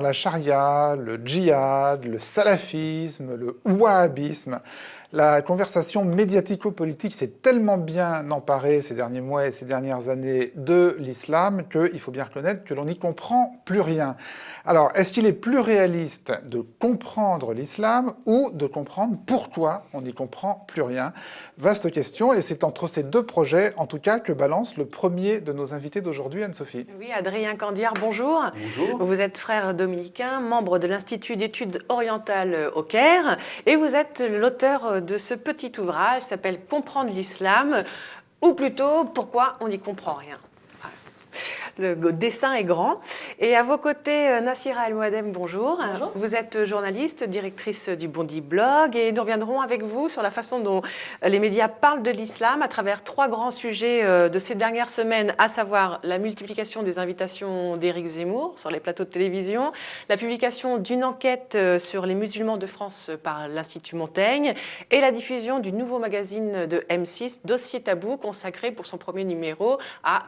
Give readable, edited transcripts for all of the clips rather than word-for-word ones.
la charia, le djihad, le salafisme, le wahhabisme. La conversation médiatico-politique s'est tellement bien emparée ces derniers mois et ces dernières années de l'islam qu'il faut bien reconnaître que l'on n'y comprend plus rien. Alors, est-ce qu'il est plus réaliste de comprendre l'islam ou de comprendre pourquoi on n'y comprend plus rien? Vaste question, et c'est entre ces deux projets, en tout cas, que balance le premier de nos invités d'aujourd'hui, Anne-Sophie. Oui, Adrien Candiard, bonjour. Bonjour. Vous êtes frère dominicain, membre de l'Institut d'études orientales au Caire, et vous êtes l'auteur de ce petit ouvrage qui s'appelle « Comprendre l'islam », ou plutôt « Pourquoi on n'y comprend rien ». Le dessin est grand. Et à vos côtés, Nassira El-Mouadem, bonjour. Bonjour. Vous êtes journaliste, directrice du Bondi Blog, et nous reviendrons avec vous sur la façon dont les médias parlent de l'islam à travers trois grands sujets de ces dernières semaines, à savoir la multiplication des invitations d'Éric Zemmour sur les plateaux de télévision, la publication d'une enquête sur les musulmans de France par l'Institut Montaigne, et la diffusion du nouveau magazine de M6, Dossier Tabou, consacré pour son premier numéro à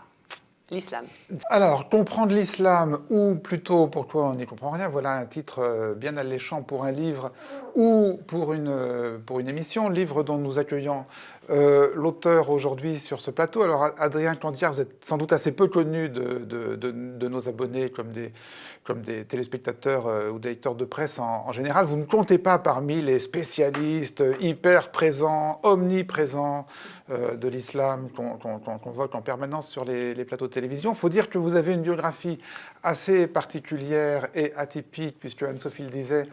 l'islam. Alors, comprendre l'islam, ou plutôt pourquoi on n'y comprend rien, voilà un titre bien alléchant pour un livre ou pour une émission, livre dont nous accueillons l'auteur aujourd'hui sur ce plateau. Alors, Adrien Candiard, vous êtes sans doute assez peu connu de nos abonnés comme des téléspectateurs ou des lecteurs de presse en général. Vous ne comptez pas parmi les spécialistes hyper présents, omniprésents de l'islam qu'on convoque en permanence sur les plateaux de télévision. Il faut dire que vous avez une biographie assez particulière et atypique, puisque Anne-Sophie le disait,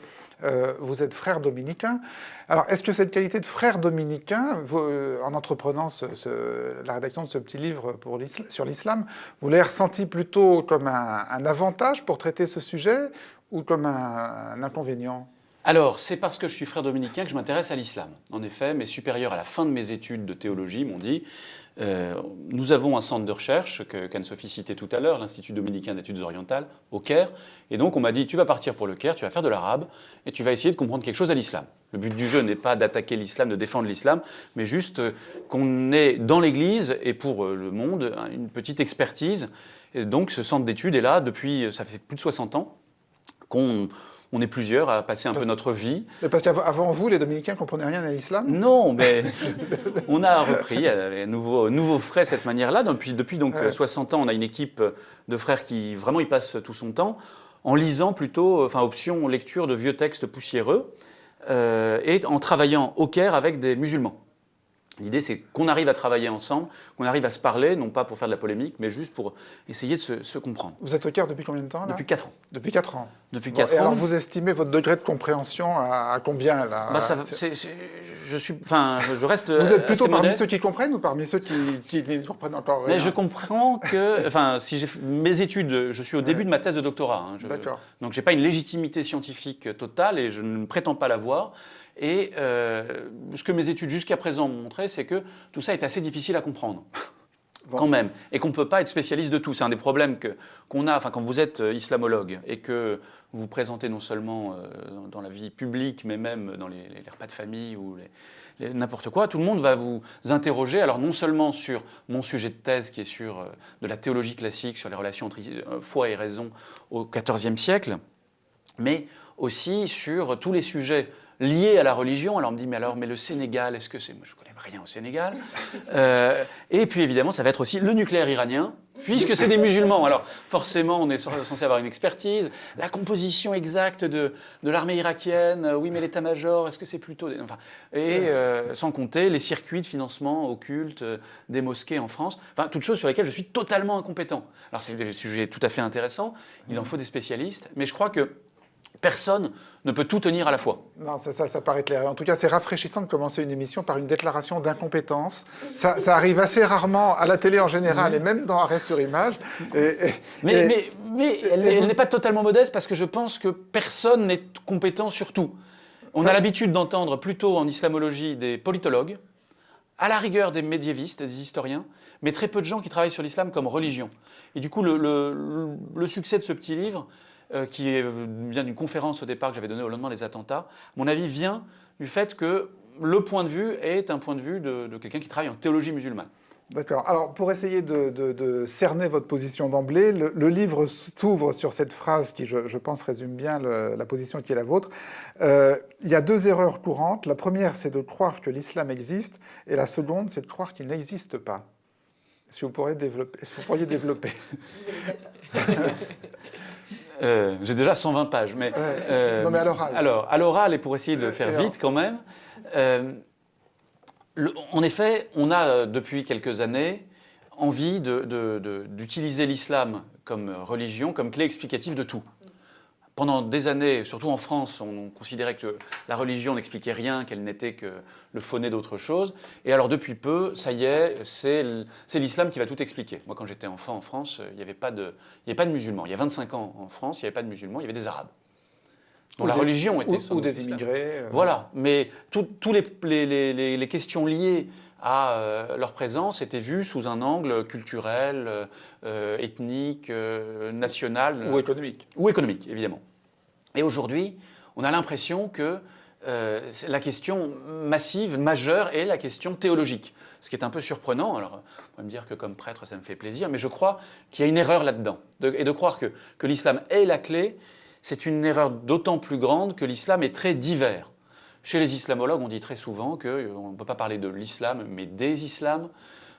vous êtes frère dominicain. Alors, est-ce que cette qualité de frère dominicain, en entreprenant la rédaction de ce petit livre sur l'islam, vous l'avez ressenti plutôt comme un avantage pour traiter ce sujet ou comme un inconvénient ? Alors, c'est parce que je suis frère dominicain que je m'intéresse à l'islam. En effet, mes supérieurs, à la fin de mes études de théologie, m'ont dit nous avons un centre de recherche qu'Anne-Sophie citait tout à l'heure, l'Institut dominicain d'études orientales, au Caire. Et donc, on m'a dit tu vas partir pour le Caire, tu vas faire de l'arabe et tu vas essayer de comprendre quelque chose à l'islam. Le but du jeu n'est pas d'attaquer l'islam, de défendre l'islam, mais juste qu'on ait dans l'Église et pour le monde une petite expertise. Et donc, ce centre d'études est là depuis, ça fait plus de 60 ans, on est plusieurs à passer un peu notre vie. Mais parce qu'avant vous, les dominicains ne comprenaient rien à l'islam ? Non, mais on a repris à nouveau frais cette manière-là. Depuis donc 60 ans, on a une équipe de frères qui vraiment y passe tout son temps en lisant plutôt, option lecture de vieux textes poussiéreux et en travaillant au Caire avec des musulmans. L'idée, c'est qu'on arrive à travailler ensemble, qu'on arrive à se parler, non pas pour faire de la polémique, mais juste pour essayer de se comprendre. Vous êtes au Caire depuis combien de temps, là ? Depuis 4 ans. Depuis 4 ans. Depuis 4 ans. Et alors, vous estimez votre degré de compréhension à combien, là ? Je reste Vous êtes plutôt assez parmi modeste. ceux qui comprennent ou parmi ceux qui ne comprennent encore rien ? Mais je comprends que, si j'ai mes études, je suis au début de ma thèse de doctorat. D'accord. Donc, j'ai pas une légitimité scientifique totale et je ne prétends pas l'avoir. Et ce que mes études jusqu'à présent m'ont montré, c'est que tout ça est assez difficile à comprendre. Bon. Quand même, et qu'on ne peut pas être spécialiste de tout. C'est un des problèmes qu'on a quand vous êtes islamologue et que vous présentez non seulement dans la vie publique, mais même dans les repas de famille ou n'importe quoi, tout le monde va vous interroger, alors non seulement sur mon sujet de thèse qui est sur de la théologie classique, sur les relations entre foi et raison au XIVe siècle, mais aussi sur tous les sujets liés à la religion. Alors on me dit, mais le Sénégal, est-ce que c'est... Moi, je ne connais rien au Sénégal. Et puis évidemment, ça va être aussi le nucléaire iranien, puisque c'est des musulmans. Alors forcément, on est censé avoir une expertise. La composition exacte de l'armée irakienne, oui, mais l'état-major, est-ce que c'est plutôt... sans compter les circuits de financement occulte des mosquées en France. Enfin, toutes choses sur lesquelles je suis totalement incompétent. Alors c'est des sujets tout à fait intéressants, il en faut des spécialistes, mais je crois que personne ne peut tout tenir à la fois. Non, ça paraît clair. En tout cas, c'est rafraîchissant de commencer une émission par une déclaration d'incompétence. Ça arrive assez rarement à la télé en général et même dans Arrêt sur image. Mais elle n'est pas totalement modeste parce que je pense que personne n'est compétent sur tout. On a l'habitude d'entendre plutôt en islamologie des politologues, à la rigueur des médiévistes, des historiens, mais très peu de gens qui travaillent sur l'islam comme religion. Et du coup, le succès de ce petit livre, qui vient d'une conférence au départ que j'avais donnée au lendemain des attentats, à mon avis vient du fait que le point de vue est un point de vue de quelqu'un qui travaille en théologie musulmane. D'accord. Alors, pour essayer de cerner votre position d'emblée, le livre s'ouvre sur cette phrase qui, je pense, résume bien la position qui est la vôtre. Il y a deux erreurs courantes. La première, c'est de croire que l'islam existe, et la seconde, c'est de croire qu'il n'existe pas. Est-ce que vous pourriez développer J'ai déjà 120 pages, mais... non, mais à l'oral. Alors, à l'oral, et pour essayer de faire vite quand même... en effet, on a depuis quelques années envie d'utiliser l'islam comme religion, comme clé explicative de tout. Pendant des années, surtout en France, on considérait que la religion n'expliquait rien, qu'elle n'était que le phoné d'autre chose. Et alors depuis peu, ça y est, c'est l'islam qui va tout expliquer. Moi, quand j'étais enfant en France, il n'y avait pas de musulmans. Il y a 25 ans en France, il n'y avait pas de musulmans, il y avait des arabes. Donc la religion était ou des immigrés. Voilà, mais toutes les questions liées à leur présence étaient vues sous un angle culturel, ethnique, national. Ou économique. Ou économique, évidemment. Et aujourd'hui, on a l'impression que la question massive, majeure, est la question théologique. Ce qui est un peu surprenant. Alors, on va me dire que comme prêtre, ça me fait plaisir, mais je crois qu'il y a une erreur là-dedans. Et de croire que l'islam est la clé, c'est une erreur d'autant plus grande que l'islam est très divers. Chez les islamologues, on dit très souvent qu'on ne peut pas parler de l'islam, mais des islams,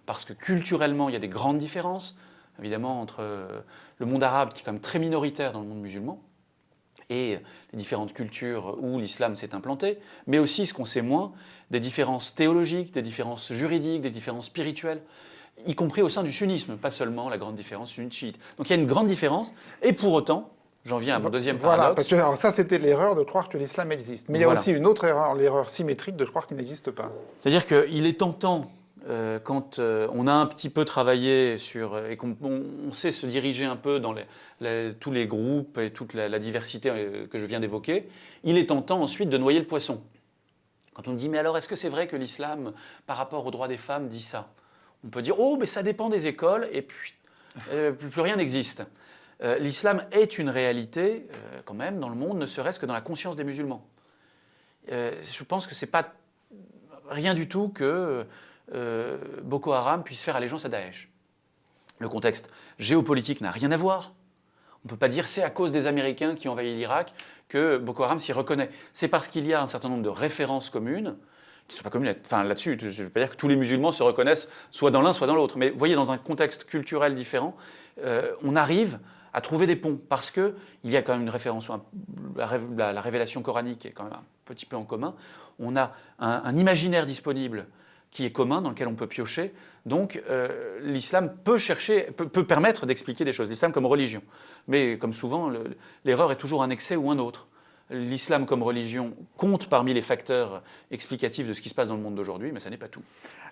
parce que culturellement, il y a des grandes différences, évidemment, entre le monde arabe, qui est quand même très minoritaire dans le monde musulman, et les différentes cultures où l'islam s'est implanté, mais aussi, ce qu'on sait moins, des différences théologiques, des différences juridiques, des différences spirituelles, y compris au sein du sunnisme, pas seulement la grande différence sunnite-chiite. Donc il y a une grande différence, et pour autant... J'en viens à mon deuxième paradoxe. Voilà, parce que alors ça, c'était l'erreur de croire que l'islam existe. Mais il y a aussi une autre erreur, l'erreur symétrique de croire qu'il n'existe pas. C'est-à-dire qu'il est tentant, quand on a un petit peu travaillé sur, et qu'on sait se diriger un peu dans tous les groupes et toute la diversité que je viens d'évoquer, il est tentant ensuite de noyer le poisson. Quand on dit, mais alors est-ce que c'est vrai que l'islam, par rapport aux droits des femmes, dit ça? On peut dire, oh, mais ça dépend des écoles, et puis plus rien n'existe. L'islam est une réalité, quand même, dans le monde, ne serait-ce que dans la conscience des musulmans. Je pense que ce n'est pas rien du tout que Boko Haram puisse faire allégeance à Daesh. Le contexte géopolitique n'a rien à voir. On ne peut pas dire c'est à cause des Américains qui ont envahi l'Irak que Boko Haram s'y reconnaît. C'est parce qu'il y a un certain nombre de références communes, qui ne sont pas communes, enfin là-dessus, je ne veux pas dire que tous les musulmans se reconnaissent soit dans l'un, soit dans l'autre. Mais vous voyez, dans un contexte culturel différent, on arrive à trouver des ponts, parce qu'il y a quand même une référence, la révélation coranique est quand même un petit peu en commun. On a un imaginaire disponible qui est commun, dans lequel on peut piocher. Donc l'islam peut permettre d'expliquer des choses, l'islam comme religion. Mais comme souvent, l'erreur est toujours un excès ou un autre. L'islam comme religion compte parmi les facteurs explicatifs de ce qui se passe dans le monde d'aujourd'hui, mais ça n'est pas tout.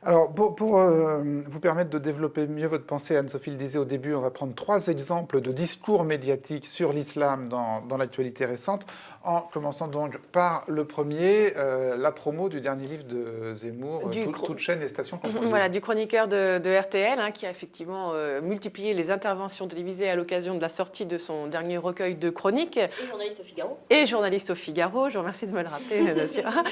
Alors, pour vous permettre de développer mieux votre pensée, Anne-Sophie le disait au début, on va prendre 3 exemples de discours médiatiques sur l'islam dans l'actualité récente, en commençant donc par le premier, la promo du dernier livre de Zemmour, toute chaîne et station confondues. Voilà, du chroniqueur de RTL, qui a effectivement multiplié les interventions télévisées à l'occasion de la sortie de son dernier recueil de chroniques. Et journaliste au Figaro. Et journaliste au Figaro, je vous remercie de me le rappeler, Nassira.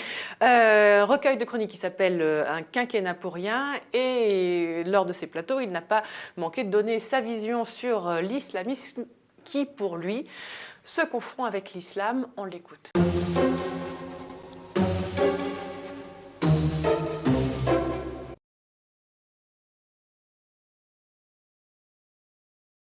Recueil de chroniques qui s'appelle Un quinquennat pour rien, et lors de ces plateaux, il n'a pas manqué de donner sa vision sur l'islamisme qui, pour lui, se confond avec l'islam. On l'écoute.